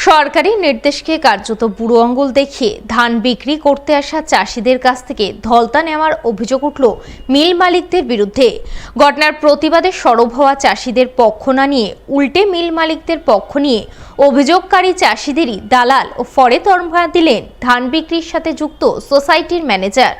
সরকারি নির্দেশকে কার্যত বুড়ো আঙুল দেখিয়ে ধান বিক্রি করতে আসা চাষিদের কাছ থেকে ধলতা নেওয়ার অভিযোগ উঠল মিল মালিকদের বিরুদ্ধে। ঘটনার প্রতিবাদে সরব হওয়া চাষিদের পক্ষ না নিয়ে উল্টে মিল মালিকদের পক্ষ নিয়ে অভিযোগকারী চাষিদেরই দালাল ও ফরে তরফা দিলেন ধান বিক্রির সাথে যুক্ত সোসাইটির ম্যানেজার।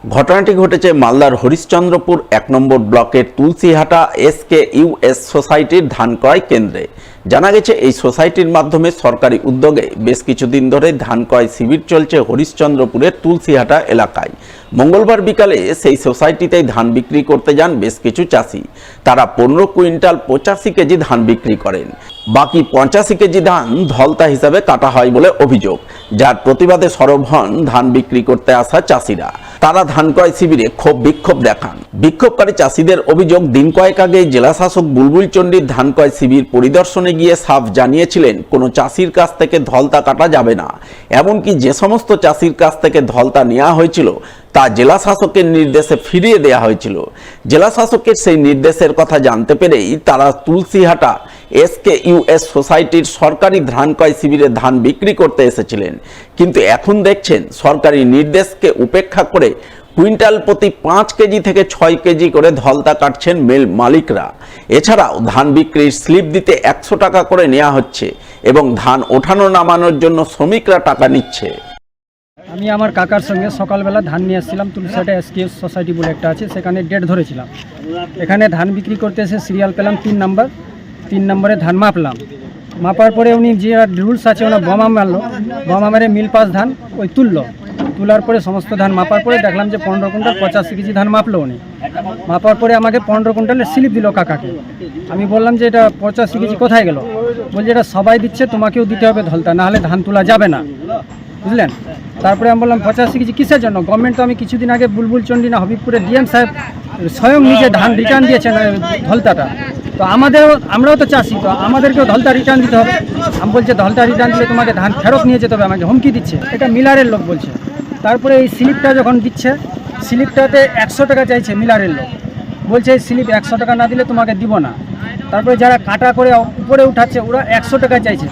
ঘটনাটি ঘটেছে মালদার হরিশ্চন্দ্রপুর ১ নম্বর ব্লকের তুলসীহাটা SKUS সোসাইটির ধান ক্রয় কেন্দ্রে। জানা গেছে এই সোসাইটির মাধ্যমে সরকারি উদ্যোগে বেশ কিছুদিন ধরে ধান ক্রয় শিবির চলছে হরিশ্চন্দ্রপুরের তুলসীহাটা এলাকায়। মঙ্গলবার বিকালে সেই সোসাইটিতেই ধান বিক্রি করতে যান বেশ কিছু চাষি। তারা ১৫ কুইন্টাল ৮৫ কেজি ধান বিক্রি করেন। বাকি ৮৫ কেজি ধান ধলতা হিসাবে কাটা হয় বলে অভিযোগ, যার প্রতিবাদে সরব হন ধান বিক্রি করতে আসা চাষিরা। তারা ধান ক্রয় শিবিরে ক্ষোভ বিক্ষোভ দেখান। বিক্ষোভকারী চাষিদের অভিযোগ, দিন কয়েক আগে জেলা শাসক বুলবুল চণ্ডীর ধান ক্রয় শিবির পরিদর্শনে গিয়ে সাফ জানিয়েছিলেন কোনো চাষির কাছ থেকে ধলতা কাটা যাবে না। এমনকি যে সমস্ত চাষির কাছ থেকে ধলতা নেওয়া হয়েছিল তা জেলা শাসকের নির্দেশে ফিরিয়ে দেওয়া হয়েছিল। জেলা শাসকের সেই নির্দেশের কথা জানতে পেরেই তারা তুলসীহাটা SKUS সোসাইটির সরকারি ধান ক্রয় শিবিরে ধান বিক্রি করতে এসেছিলেন। কিন্তু এখন দেখছেন সরকারি নির্দেশকে উপেক্ষা করে কুইন্টাল প্রতি ৫ কেজি থেকে ৬ কেজি করে ধলতা কাটছেন মিল মালিকরা। এছাড়াও ধান বিক্রির স্লিপ দিতে ১০০ টাকা করে নেওয়া হচ্ছে এবং ধান ওঠানো নামানোর জন্য শ্রমিকরা টাকা নিচ্ছে। আমি আমার কাকার সঙ্গে সকালবেলা ধান নিয়ে আসছিলাম। তুলসীহাটা SKUS সোসাইটি বলে একটা আছে, সেখানে ডেট ধরেছিলাম। এখানে ধান বিক্রি করতে এসে সিরিয়াল পেলাম ৩ নম্বরে ধান মাপলাম। মাপার পরে উনি যে রুলস আছে ওনার বোমা মারলো, বোমা মেরে মিল পাস ধান ওই তোলার পরে সমস্ত ধান মাপার পরে দেখলাম যে ১৫ কুইন্টাল ৮৫ কেজি ধান মাপলো উনি। মাপার পরে আমাকে ১৫ কুইন্টালের স্লিপ দিল কাকাকে। আমি বললাম যে এটা ৮৫ কেজি কোথায় গেল? বলছে এটা সবাই দিচ্ছে, তোমাকেও দিতে হবে ধলতা, নাহলে ধান তোলা যাবে না, বুঝলেন। তারপরে আমি বললাম ৮৫ কেজি কিসের জন্য? গভর্নমেন্ট তো আমি কিছুদিন আগে বুলবুল চণ্ডী না হবিবপুরে DM সাহেব স্বয়ং নিজে ধান রিটার্ন দিয়েছেন ধলতাটা। তো আমরাও তো চাষি, তো আমাদেরকেও ধলতা রিটার্ন দিতে হবে। আমি বলছে ধলতা রিটার্ন দিলে তোমাকে ধান ফেরত নিয়ে যেতে হবে, আমাকে হুমকি দিচ্ছে। এটা মিলারের লোক বলছে। তারপরে এই স্লিপটা যখন দিচ্ছে, স্লিপটাতে ১০০ টাকা চাইছে মিলারের লোক। বলছে এই স্লিপ ১০০ টাকা না দিলে তোমাকে দিব না। তারপরে যারা কাটা করে উপরে উঠাচ্ছে ওরা ১০০ টাকা চাইছে।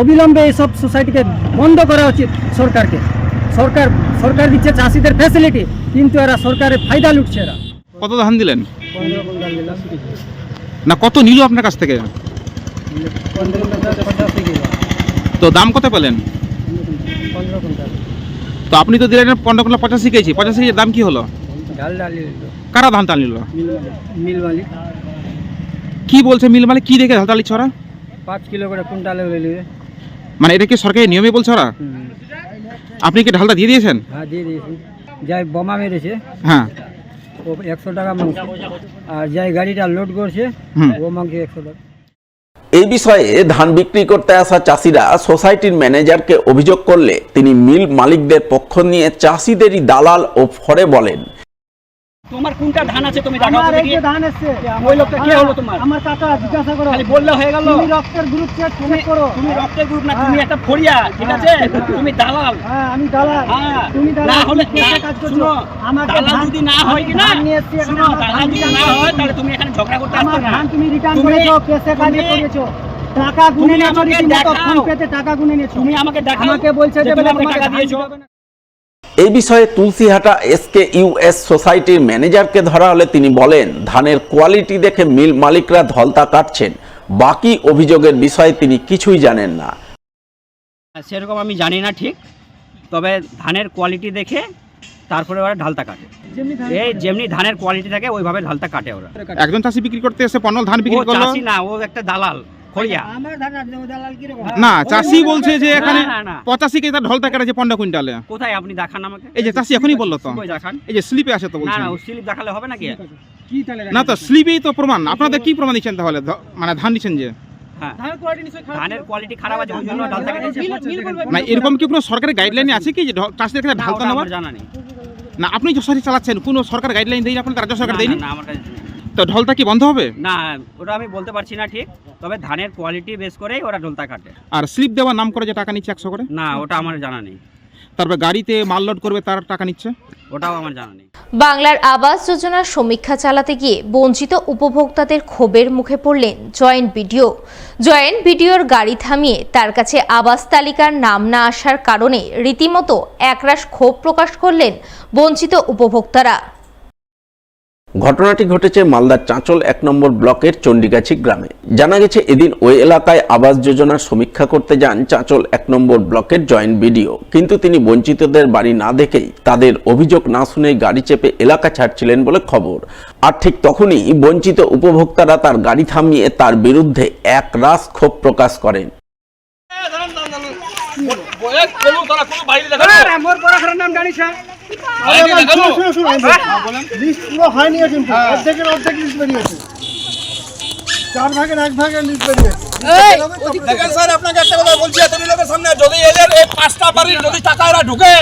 অবিলম্বে এইসব সোসাইটিকে বন্ধ করা উচিত সরকারকে। সরকার দিচ্ছে চাষিদের ফ্যাসিলিটি, কিন্তু এরা সরকারের ফায়দা লুটছে। এরা কত ধান দিলেন? ১৫ কুইন্টাল দিলাম না, কত নিল আপনার কাছ থেকে? ৮৫ কিলো। তো দাম কত পেলেন? ১৫ কুইন্টাল। তো আপনি তো দিলেন ১৫ কুইন্টাল ৮৫ কেজি। ৮৫ কেজির দাম কি হলো? ডালি কারা ধান টান নিল? মিল মালিক। কি বলছে মিল মালিক? কি দেখে ধান টান নিচ্ছে ওরা? ৫ কিলো করে কুইন্টালে নিবে। মানে এটা কি সরকারি নিয়মে বলছে ওরা? আপনি কি ঢালটা দিয়ে দিয়েছেন? হ্যাঁ, দিয়ে দিয়েছি। যাই বোমা মেরেছে হ্যাঁ, ও ১০০ টাকা মাংস, আর যাই গাড়িটা লোড করছে ও মাংসে ১০০ টাকা। এই বিষয়ে ধান বিক্রি করতে আসা চাষিরা সোসাইটির ম্যানেজারকে অভিযোগ করলে তিনি মিল মালিকদের পক্ষ নিয়ে চাষিদেরই দালাল ও ফরে বলেন, তোমার কোনটা ধান আছে তুমি দেখাও। আমার এই যে ধান আছে, ওই লোকটা কে হলো তোমার? আমার কাকা, জিজ্ঞাসা করো। খালি বললে হয়ে গেল? তুমি রক্তের গ্রুপ চেক করো। তুমি রক্তের গ্রুপ না, তুমি একটা ফড়িয়া, ঠিক আছে? তুমি দালাল। হ্যাঁ, আমি দালাল। হ্যাঁ, তুমি দালাল। না হলে কেসে কাজ করছো? শুনো, আমাকে দালাল ধান যদি না হয় কি না, ধান নিয়ে এসছি, শুনো, আমার দালাল ধান যদি রিটার্ন না হয় করেছো। তাহলে তুমি এখানে ঝগড়া করতে আমার আসছো না। ধান তুমি রিটার্ন তুমি- করেছো, কেসে কাজ তুমি- করেছো। টাকা গুনে তুমি নিয়েছো, আমাকে রীতিমতো দেখাও। ফোন পেতে টাকা গুনে নিয়েছো। তুমি আমাকে দেখাও। আমাকে বলছে যে তুমি বলে আমাকে তোমাকে টাকা ধান দিয়েছো। দিতে হবে না। এই বিষয়ে তুলসীহাটা SKUS সোসাইটির ম্যানেজারকে ধরা হলে তিনি বলেন, ধানের কোয়ালিটি দেখে মিল মালিকরা ধলতা কাটছেন। বাকি অভিযোগের বিষয়ে তিনি কিছুই জানেন না। সেরকম আমি জানি না ঠিক, তবে ধানের কোয়ালিটি দেখে তারপরে ওরা ঢালতা কাটে। এই যেমনি ধানের কোয়ালিটি থাকে ওইভাবে ঢালতা কাটে ওরা। একজন চাষি বিক্রি করতে এসে ১৫ ধান ও বিক্রি করলো। চাষি না, ও একটা দালাল, খড়িয়া। আমার ধান আর দালাল কি রকম? না, চাষি বলছে যে এখানে না, না। ৮৫ কেজি ঢলটা কেটেছে ১৫ কুইন্টালে। কোথায় আপনি দেখান আমাকে? এই যে চাষি এখনই বললো তো, কই দেখান? এই যে স্লিপে আছে তো না বলছেন। না, ও স্লিপ দেখালে হবে নাকি? কি তাহলে? না, তো স্লিপেই তো প্রমাণ। আপনাদের কি প্রমাণ দিচ্ছেন তাহলে? মানে ধান দিচ্ছেন যে হ্যাঁ, ধানের কোয়ালিটি নিশ্চয়ই খারাপ। ধানের কোয়ালিটি খারাপ আছে ওই জন্য ঢালতা কেটেছে। না, এরকম কি কোনো সরকারি গাইডলাইন আছে কি যে চাষিদের ক্ষেত্রে না, ঢালতা ওটা নেওয়ার? আমার জানা নেই। না, আপনি যশোরে চালাচ্ছেন, কোনো সরকার গাইডলাইন দেয়নি আপনাদের? রাজ্য সরকার না, দেয়নি? না, আমার কাছে নেই। তো ঢলটা কি বন্ধ হবে? না, ওটা আমি বলতে পারছি না ঠিক, তবে ধানের কোয়ালিটি বেস করেই ওরা ঢোলতা কাটে। আর স্লিপ দেওয়ার নাম করে যে টাকা নিচ্ছে ১০০ করে? না, ওটা আমার জানা নেই। তারপর গাড়িতে মাল লোড করবে তার টাকা নিচ্ছে। ওটাও আমার জানা নেই। বাংলার আবাস যোজনার সমীক্ষা চালাতে গিয়ে বঞ্চিত উপভোক্তাদের ক্ষোভের মুখে পড়লেন জয়েন্ট বিডিওর গাড়ি থামিয়ে তার কাছে আবাস তালিকার নাম না আসার কারণে রীতিমতো একরাশ ক্ষোভ প্রকাশ করলেন বঞ্চিত উপভোক্তারা। ঘটনাটি ঘটেছে মালদার চাঁচল 1 নম্বর ব্লকের চণ্ডীগাছি গ্রামে। জানা গেছে এদিন ওই এলাকায় আবাস যোজনার সমীক্ষা করতে যান চাঁচল 1 নম্বর ব্লকের জয়েন্ট বিডিও, কিন্তু তিনি বঞ্চিতদের বাড়ি না দেখেই তাদের অভিযোগ না শুনেই গাড়ি চেপে এলাকা ছাড়ছিলেন বলে খবর। আর ঠিক তখনই বঞ্চিত উপভোক্তারা তার গাড়ি থামিয়ে তার বিরুদ্ধে একরাশ ক্ষোভ প্রকাশ করেন। হয়নি কিন্তু অর্ধেকের অর্ধেক লিস্ট বেরিয়েছে, 4 ভাগের 1 ভাগের লিস্ট বেরিয়েছে। দেখেন স্যার, আপনাকে একটা কথা বলছি, এতদিন লোকের সামনে যদি এদের এই 5টা বাড়ির যদি টাকা এরা ঢুকে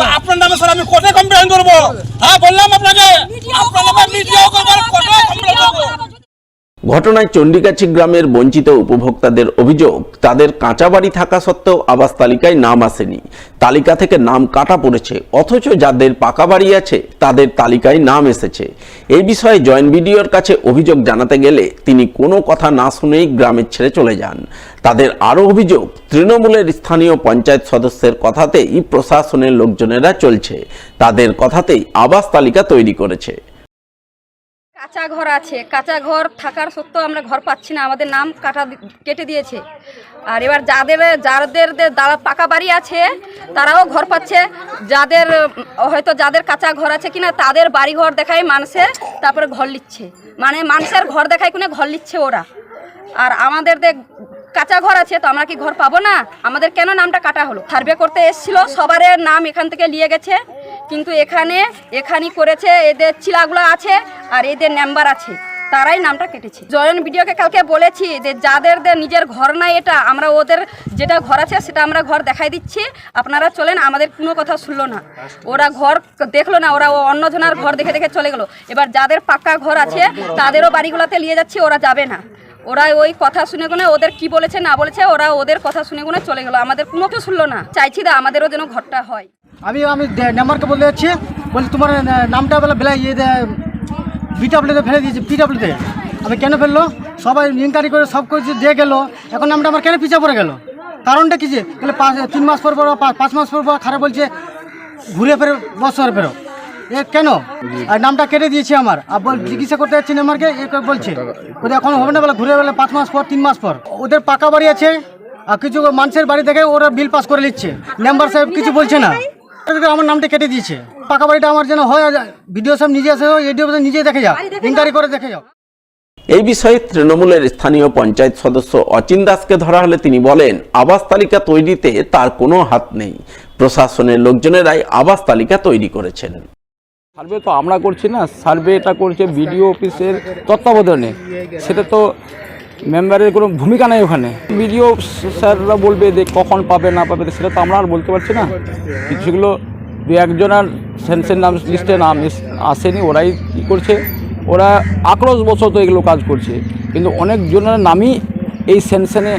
তা আপনার নামে স্যার আমি কোর্টে কমপ্লেন করবো। হ্যাঁ বললাম আপনাকে, আপনার নামে মিডিয়াও করবো, কোর্টে কমপ্লেন করবো। ঘটনায় চণ্ডীগাছি গ্রামের বঞ্চিত উপভোক্তাদের অভিযোগ, তাদের কাঁচা বাড়ি থাকা সত্ত্বেও আবাস তালিকায় নাম আসেনি, তালিকা থেকে নাম কাটা পড়েছে, অথচ যাদের পাকা বাড়ি আছে তাদের তালিকায় নাম এসেছে। এই বিষয়ে জয়েন্ট বিডিওর কাছে অভিযোগ জানাতে গেলে তিনি কোনো কথা না শুনেই গ্রামের ছেড়ে চলে যান। তাদের আরও অভিযোগ, তৃণমূলের স্থানীয় পঞ্চায়েত সদস্যের কথাতেই প্রশাসনের লোকজনেরা চলছে, তাদের কথাতেই আবাস তালিকা তৈরি করেছে। কাঁচা ঘর আছে, কাঁচা ঘর থাকার সত্ত্বেও আমরা ঘর পাচ্ছি না, আমাদের নাম কেটে দিয়েছে। আর এবার যাদের পাকা বাড়ি আছে তারাও ঘর পাচ্ছে, যাদের কাঁচা ঘর আছে কিনা তাদের বাড়ি ঘর দেখায় মানুষের, তারপরে ঘর নিচ্ছে, মানে মানুষের ঘর দেখায় কিনা ঘর নিচ্ছে ওরা। আর আমাদের কাঁচা ঘর আছে তো আমরা কি ঘর পাবো না? আমাদের কেন নামটা কাটা হলো? সার্ভে করতে এসেছিল, সবার নাম এখান থেকে নিয়ে গেছে, কিন্তু এখানেই করেছে, এদের চিলাগুলো আছে আর এদের নাম্বার আছে, তারাই নামটা কেটেছে। জয়েন্ট বিডিওকে কালকে বলেছি যে যাদের নিজের ঘর নাই, এটা আমরা ওদের যেটা ঘর আছে সেটা আমরা ঘর দেখাই দিচ্ছি, আপনারা চলেন। আমাদের কোনো কথা শুনলো না, ওরা ঘর দেখলো না, ওরা অন্যজনের ঘর দেখে দেখে চলে গেলো। এবার যাদের পাক্কা ঘর আছে তাদেরও বাড়িগুলোতে নিয়ে যাচ্ছে, ওরা যাবে না। ওরা ওই কথা শুনে গুনে ওদের কি বলেছে না বলেছে, ওরা ওদের কথা শুনে গুনে চলে গেলো, আমাদের কোনো কিছু শুনলো না। চাইছি না আমাদেরও যেন ঘরটা হয়। আমি নাম্বারকে বলে যাচ্ছি, বলছি তোমার নামটা বেলা বিডব্লিউতে ফেলে দিয়েছি, পিডব্লিউতে। আমি কেন ফেললো? সবাই ইনকোয়ারি করে সব কিছু দিয়ে গেলো, এখন নামটা আমার কেন পিছিয়ে পড়ে গেল? কারণটা কি? যে বলে 3 মাস পর 5 মাস পর খারাপ বলছে, ঘুরে ফেরো বছর ফেরো, কেন? আর নামটা কেটে দিয়েছে আমার। আর চিকিৎসা করতে যাচ্ছি নাম্বারকে, বলছে ওদের এখন হবে না, বলে ঘুরে বেলা 5 মাস পর 3 মাস পর। ওদের পাকা বাড়ি আছে আর কিছু মানুষের বাড়ি থেকে ওরা বিল পাস করে নিচ্ছে, মেম্বার সাহেব কিছু বলছে না, আমার নামটা কেটে দিয়েছে। পাকা বাড়িটা আমার যেন হয়, ভিডিও সব নিজে আসে, এডিও নিজে দেখে যাও, ইনকোয়ারি করে দেখে যাও। এই বিষয়ে তৃণমূলের স্থানীয় পঞ্চায়েত সদস্য অচিন দাসকে ধরা হলে তিনি বলেন, আবাস তালিকা তৈরিতে তার কোনো হাত নেই, প্রশাসনের লোকজনেরাই আবাস তালিকা তৈরি করেছেন। সার্ভে তো আমরা করছি না, সার্ভে এটা করছে বিডিও অফিসের তত্ত্বাবধানে, সেটা তো মেম্বারের কোনো ভূমিকা নেই ওখানে। বিডিও স্যাররা বলবে যে কখন পাবে না পাবে, সেটা তো আমরা আর বলতে পারছি না। কিছুগুলো 2-1জনের সেন্সের নাম লিস্টে নাম আসেনি, ওরাই কী করছে, ওরা আক্রোশবশত এগুলো কাজ করছে, কিন্তু অনেকজনের নামই এই সেন্সনে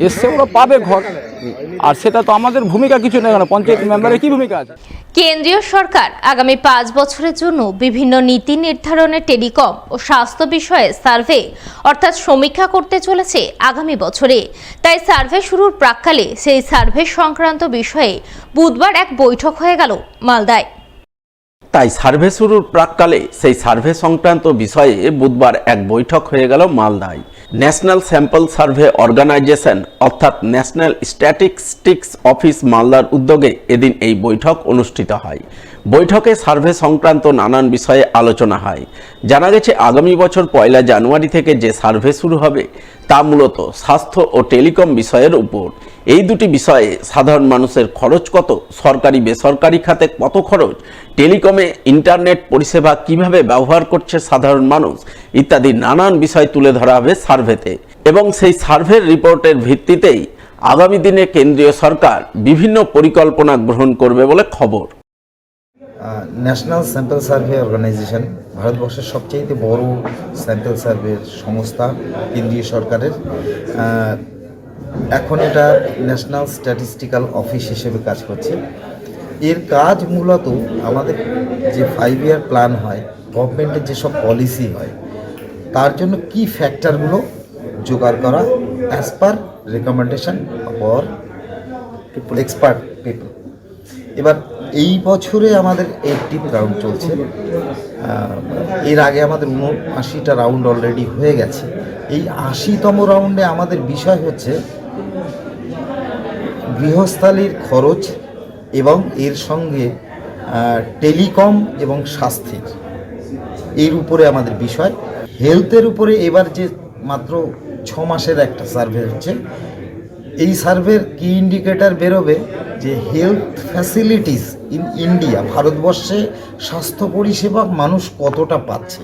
এসছে, ওরা পাবে ঘর। আর সেটা তো আমাদের ভূমিকা কিছু নেই, পঞ্চায়েত মেম্বারের কি ভূমিকা আছে? কেন্দ্রীয় সরকার আগামী 5 বছরের জন্য বিভিন্ন নীতি নির্ধারণে টেলিকম ও স্বাস্থ্য বিষয়ে সার্ভে অর্থাৎ সমীক্ষা করতে চলেছে আগামী বছরে। তাই সার্ভে শুরুর প্রাক্কালে সেই সার্ভে সংক্রান্ত বিষয়ে বুধবার এক বৈঠক হয়ে গেল মালদায়। তাই সার্ভে শুরুর প্রাক্কালে সেই সার্ভে সংক্রান্ত বিষয়ে বুধবার এক বৈঠক হয়ে গেল মালদায়। ন্যাশনাল স্যাম্পল সার্ভে অর্গানাইজেশন অর্থাৎ ন্যাশনাল স্ট্যাটিস্টিক্স অফিস মালদার উদ্যোগে এদিন এই বৈঠক অনুষ্ঠিত হয়। বৈঠকে সার্ভে সংক্রান্ত নানান বিষয়ে আলোচনা হয়। জানা গেছে আগামী বছর 1 জানুয়ারি থেকে যে সার্ভে শুরু হবে তা মূলত স্বাস্থ্য ও টেলিকম বিষয়ের উপর। এই দুটি বিষয়ে সাধারণ মানুষের খরচ কত, সরকারি বেসরকারি খাতে কত খরচ, টেলিকমে ইন্টারনেট পরিষেবা কিভাবে ব্যবহার করছে সাধারণ মানুষ ইত্যাদি নানান বিষয় তুলে ধরা হবে সার্ভেতে। এবং সেই সার্ভের রিপোর্টের ভিত্তিতেই আগামী দিনে কেন্দ্রীয় সরকার বিভিন্ন পরিকল্পনা গ্রহণ করবে বলে খবর। ন্যাশনাল স্যাম্পল সার্ভে অর্গানাইজেশন ভারতবর্ষের সবচেয়ে বড় স্যাম্পল সার্ভে সংস্থা, কেন্দ্রীয় সরকারের। এখন এটা ন্যাশনাল স্ট্যাটিস্টিক্যাল অফিস হিসেবে কাজ করছে। এর কাজ মূলত আমাদের যে 5 ইয়ার প্ল্যান হয়, গভর্নমেন্টের যেসব পলিসি হয়, তার জন্য কি ফ্যাক্টরগুলো জোগাড় করা as per recommendation for expert people. এবার এই বছরে আমাদের 80 রাউন্ড চলছে। এর আগে আমাদের 79টা রাউন্ড অলরেডি হয়ে গেছে। এই 80তম রাউন্ডে আমাদের বিষয় হচ্ছে গৃহস্থালির খরচ এবং এর সঙ্গে টেলিকম এবং স্বাস্থ্যের, এর উপরে আমাদের বিষয়। হেলথের উপরে এবার যে মাত্র 6 মাসের একটা সার্ভে হচ্ছে, এই সার্ভের কি ইন্ডিকেটর বেরোবে যে হেলথ ফ্যাসিলিটিস ইন ইন্ডিয়া, ভারতবর্ষে স্বাস্থ্য পরিষেবা মানুষ কতটা পাচ্ছে।